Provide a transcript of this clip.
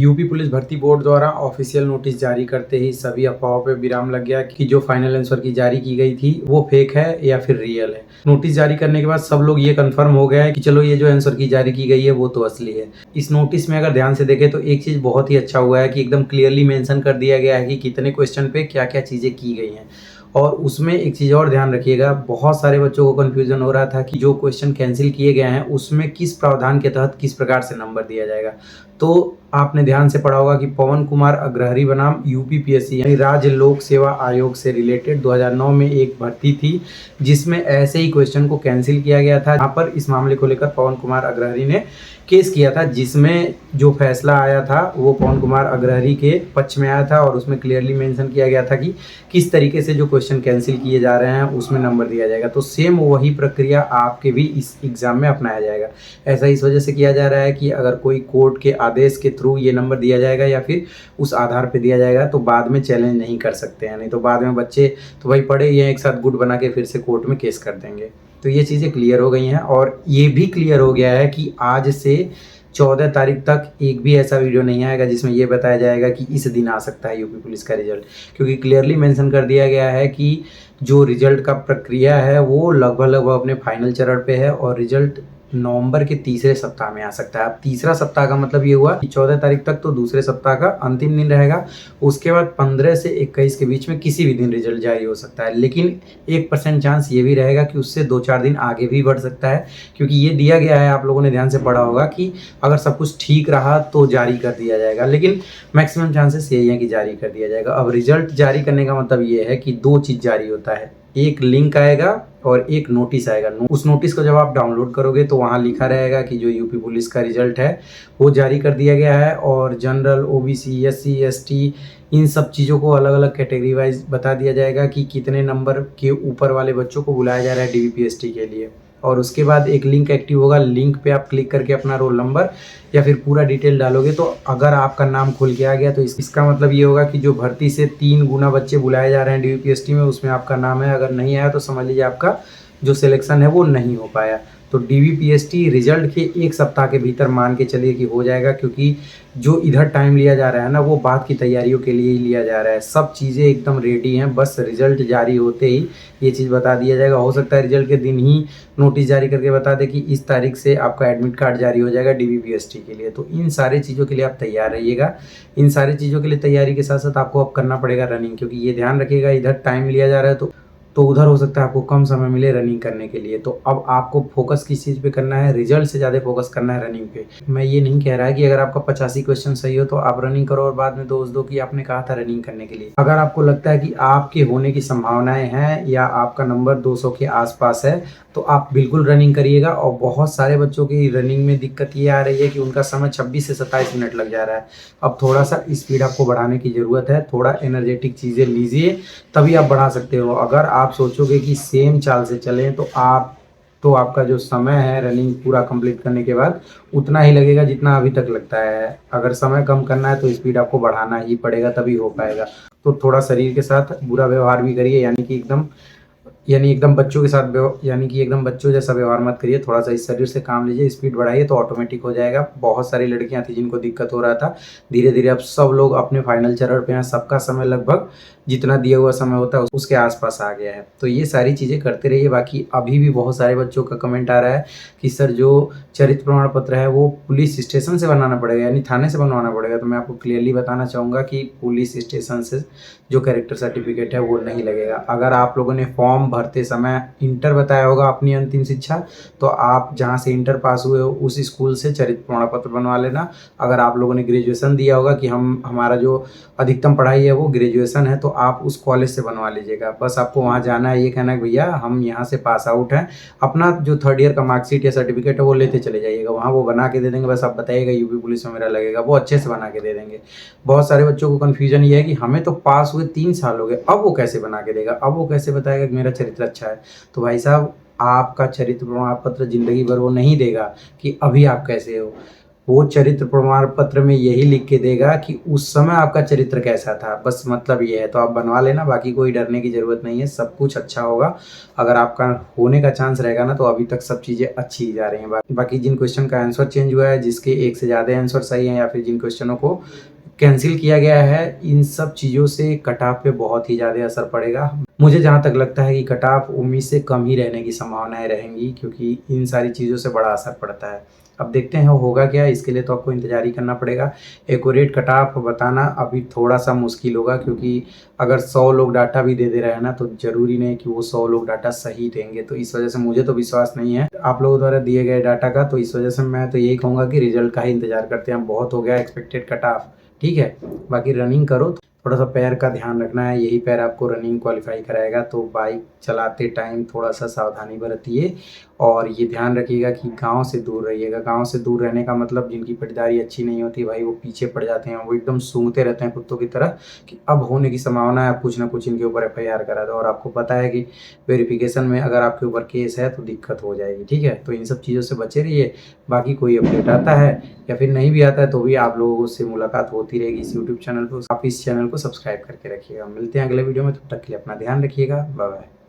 UP police भर्ती board द्वारा official notice जारी करते ही सभी अफवाहों पे विराम लग गया कि जो फाइनल आंसर की जारी की गई थी वो फेक है या फिर रियल है। नोटिस जारी करने के बाद सब लोग ये कंफर्म हो गया है कि चलो ये जो आंसर की जारी की गई है वो तो असली है। इस नोटिस में अगर ध्यान से देखें तो एक चीज बहुत ही अच्छा हुआ है कि एकदम क्लियरली मेंशन कर दिया गया है कि कितने क्वेश्चन पे क्या क्या चीजें की गई हैं। और उसमें एक चीज़ और ध्यान रखिएगा, बहुत सारे बच्चों को कन्फ्यूजन हो रहा था कि जो क्वेश्चन कैंसिल किए गए हैं उसमें किस प्रावधान के तहत किस प्रकार से नंबर दिया जाएगा। तो आपने ध्यान से पढ़ा होगा कि पवन कुमार अग्रहरी बनाम यूपीपीएससी यानी राज्य लोक सेवा आयोग से रिलेटेड 2009 में एक भर्ती थी जिसमें ऐसे ही क्वेश्चन को कैंसिल किया गया था। यहाँ पर इस मामले को लेकर पवन कुमार अग्रहरी ने केस किया था जिसमें जो फैसला आया था वो पवन कुमार अग्रहरी के पक्ष में आया था और उसमें क्लियरली मेंशन किया गया था कि किस तरीके से जो क्वेश्चन कैंसिल किए जा रहे हैं उसमें नंबर दिया जाएगा। तो सेम वही प्रक्रिया आपके भी इस एग्ज़ाम में अपनाया जाएगा। ऐसा इस वजह से किया जा रहा है कि अगर कोई कोर्ट के आदेश के थ्रू ये नंबर दिया जाएगा या फिर उस आधार पे दिया जाएगा तो बाद में चैलेंज नहीं कर सकते हैं, नहीं तो बाद में बच्चे तो भाई पढ़े ये एक साथ गुट बना के फिर से कोर्ट में केस कर देंगे। तो ये चीज़ें क्लियर हो गई हैं और ये भी क्लियर हो गया है कि आज से 14 तारीख तक एक भी ऐसा वीडियो नहीं आएगा जिसमें ये बताया जाएगा कि इस दिन आ सकता है यूपी पुलिस का रिजल्ट, क्योंकि क्लियरली मेंशन कर दिया गया है कि जो रिजल्ट का प्रक्रिया है वो लगभग अपने फाइनल चरण पे है और रिजल्ट नवंबर के तीसरे सप्ताह में आ सकता है। अब तीसरा सप्ताह का मतलब ये हुआ कि 14 तारीख तक तो दूसरे सप्ताह का अंतिम दिन रहेगा, उसके बाद 15 से 21 के बीच में किसी भी दिन रिजल्ट जारी हो सकता है। लेकिन 1% चांस ये भी रहेगा कि उससे 2-4 दिन आगे भी बढ़ सकता है, क्योंकि ये दिया गया है, आप लोगों ने ध्यान से पढ़ा होगा कि अगर सब कुछ ठीक रहा तो जारी कर दिया जाएगा, लेकिन मैक्सिमम चांसेस यही है कि जारी कर दिया जाएगा। अब रिजल्ट जारी करने का मतलब ये है कि 2 चीज़ जारी होता है, एक लिंक आएगा और एक नोटिस आएगा। उस नोटिस को जब आप डाउनलोड करोगे तो वहाँ लिखा रहेगा कि जो यूपी पुलिस का रिजल्ट है वो जारी कर दिया गया है और जनरल, ओबीसी, एससी, एसटी इन सब चीज़ों को अलग अलग कैटेगरी वाइज बता दिया जाएगा कि कितने नंबर के ऊपर वाले बच्चों को बुलाया जा रहा है डीवीपीएसटी के लिए। और उसके बाद एक लिंक एक्टिव होगा, लिंक पे आप क्लिक करके अपना रोल नंबर या फिर पूरा डिटेल डालोगे तो अगर आपका नाम खुल के आ गया तो इसका मतलब ये होगा कि जो भर्ती से 3 गुना बच्चे बुलाए जा रहे हैं डीवीपीएसटी में उसमें आपका नाम है। अगर नहीं आया तो समझ लीजिए आपका जो सिलेक्शन है वो नहीं हो पाया। तो डीवीपीएसटी रिजल्ट के 1 सप्ताह के भीतर मान के चलिए कि हो जाएगा, क्योंकि जो इधर टाइम लिया जा रहा है ना वो बाद की तैयारियों के लिए ही लिया जा रहा है। सब चीज़ें एकदम रेडी हैं, बस रिजल्ट जारी होते ही ये चीज़ बता दिया जाएगा। हो सकता है रिजल्ट के दिन ही नोटिस जारी करके बता दे कि इस तारीख से आपका एडमिट कार्ड जारी हो जाएगा डीवीपीएसटी के लिए। तो इन सारी चीज़ों के लिए आप तैयार रहिएगा। इन सारी चीज़ों के लिए तैयारी के साथ साथ आपको अब करना पड़ेगा रनिंग, क्योंकि ये ध्यान रखिएगा इधर टाइम लिया जा रहा है तो उधर हो सकता है आपको कम समय मिले रनिंग करने के लिए। तो अब आपको फोकस किस चीज़ पे करना है, रिजल्ट से ज़्यादा फोकस करना है रनिंग पे। मैं ये नहीं कह रहा कि अगर आपका 85 क्वेश्चन सही हो तो आप रनिंग करो और बाद में दोष दो कि आपने कहा था रनिंग करने के लिए। अगर आपको लगता है कि आपके होने की संभावनाएं हैं या आपका नंबर 200 के आसपास है तो आप बिल्कुल रनिंग करिएगा। और बहुत सारे बच्चों की रनिंग में दिक्कत ये आ रही है कि उनका समय 26 से 27 मिनट लग जा रहा है। अब थोड़ा सा स्पीड आपको बढ़ाने की ज़रूरत है, थोड़ा एनर्जेटिक चीज़ें लीजिए तभी आप बढ़ा सकते हो। अगर आप सोचोगे कि सेम चाल से चलें तो आपका जो समय है रनिंग पूरा कंप्लीट करने के बाद उतना ही लगेगा जितना अभी तक लगता है। अगर समय कम करना है तो स्पीड आपको बढ़ाना ही पड़ेगा तभी हो पाएगा। तो थोड़ा शरीर के साथ बुरा व्यवहार भी करिए, यानी एकदम बच्चों के साथ यानी कि एकदम बच्चों जैसा व्यवहार मत करिए। थोड़ा सा इस शरीर से काम लीजिए, स्पीड बढ़ाइए तो ऑटोमेटिक हो जाएगा। बहुत सारी लड़कियां थी जिनको दिक्कत हो रहा था, धीरे धीरे अब सब लोग अपने फाइनल चरण पे हैं। सबका समय लगभग जितना दिया हुआ समय होता है उसके आसपास आ गया है। तो ये सारी चीज़ें करते रहिए। बाकी अभी भी बहुत सारे बच्चों का कमेंट आ रहा है कि सर जो चरित्र प्रमाण पत्र है वो पुलिस स्टेशन से बनाना पड़ेगा यानी थाने से बनवाना पड़ेगा। तो मैं आपको क्लियरली बताना चाहूँगा कि पुलिस स्टेशन से जो कैरेक्टर सर्टिफिकेट है वो नहीं लगेगा। अगर आप लोगों ने फॉर्म भरते समय इंटर बताया होगा अपनी अंतिम शिक्षा, तो आप जहाँ से इंटर पास हुए हो उस स्कूल से चरित्र प्रमाण पत्र बनवा लेना। अगर आप लोगों ने ग्रेजुएशन दिया होगा कि हमारा जो अधिकतम पढ़ाई है वो ग्रेजुएशन है तो आप उस कॉलेज से बनवा लीजिएगा। बस आपको वहाँ जाना है, ये कहना है भैया हम यहाँ से पास आउट हैं, अपना जो 3rd ईयर का मार्कशीट या सर्टिफिकेट है वो लेते चले जाइएगा। वहाँ वो बना के दे देंगे, बस आप बताइएगा यूपी पुलिस में मेरा लगेगा, वो अच्छे से बना के दे देंगे। बहुत सारे बच्चों को कन्फ्यूजन ये है कि हमें तो पास हुए 3 साल हो गए, अब वो कैसे बना के देगा, अब वो कैसे बताएगा कि मेरा चरित्र अच्छा है। तो भाई साहब आपका चरित्र प्रमाण पत्र जिंदगी भर वो नहीं देगा कि अभी आप कैसे हो। वो चरित्र प्रमाण पत्र में यही लिख के देगा कि उस समय आपका चरित्र कैसा था, बस मतलब ये है। तो आप बनवा लेना, बाकी कोई डरने की ज़रूरत नहीं है, सब कुछ अच्छा होगा। अगर आपका होने का चांस रहेगा ना, तो अभी तक सब चीज़ें अच्छी ही जा रही हैं। बाकी जिन क्वेश्चन का आंसर चेंज हुआ है, जिसके एक से ज़्यादा आंसर सही हैं, या फिर जिन क्वेश्चनों को कैंसिल किया गया है, इन सब चीज़ों से कट ऑफ पे बहुत ही ज़्यादा असर पड़ेगा। मुझे जहाँ तक लगता है कि कट ऑफ उम्मीद से कम ही रहने की संभावनाएँ रहेंगी, क्योंकि इन सारी चीज़ों से बड़ा असर पड़ता है। अब देखते हैं होगा क्या, इसके लिए तो आपको इंतज़ार ही करना पड़ेगा। एक्यूरेट कट ऑफ बताना अभी थोड़ा-सा मुश्किल होगा, क्योंकि अगर 100 लोग डाटा भी दे रहे हैं ना, तो ज़रूरी नहीं कि वो 100 लोग डाटा सही देंगे। तो इस वजह से मुझे तो विश्वास नहीं है आप लोगों द्वारा दिए गए डाटा का। तो इस वजह से मैं तो यही कहूँगा कि रिज़ल्ट का ही इंतज़ार करते हैं। बहुत हो गया एक्सपेक्टेड कट ऑफ, ठीक है? बाकी रनिंग करो, थोड़ा-सा पैर का ध्यान रखना है, यही पैर आपको रनिंग क्वालीफाई कराएगा। तो बाइक चलाते टाइम थोड़ा-सा सावधानी बरतिए, और ये ध्यान रखिएगा कि गाँव से दूर रहिएगा। गाँव से दूर रहने का मतलब, जिनकी पटदारी अच्छी नहीं होती भाई, वो पीछे पड़ जाते हैं, वो एकदम सूंघते रहते हैं कुत्तों की तरह कि अब होने की संभावना है, आप कुछ ना कुछ इनके ऊपर एफआईआर करा दो। और आपको पता है कि वेरिफिकेशन में अगर आपके ऊपर केस है तो दिक्कत हो जाएगी, ठीक है? तो इन सब चीज़ों से बचे रहिए। बाकी कोई अपडेट आता है या फिर नहीं भी आता है, तो भी आप लोगों से मुलाकात होती रहेगी इस यूट्यूब चैनल पे। आप इस चैनल को सब्सक्राइब करके रखिएगा। मिलते हैं अगले वीडियो में, तब तक के लिए अपना ध्यान रखिएगा। Bye bye.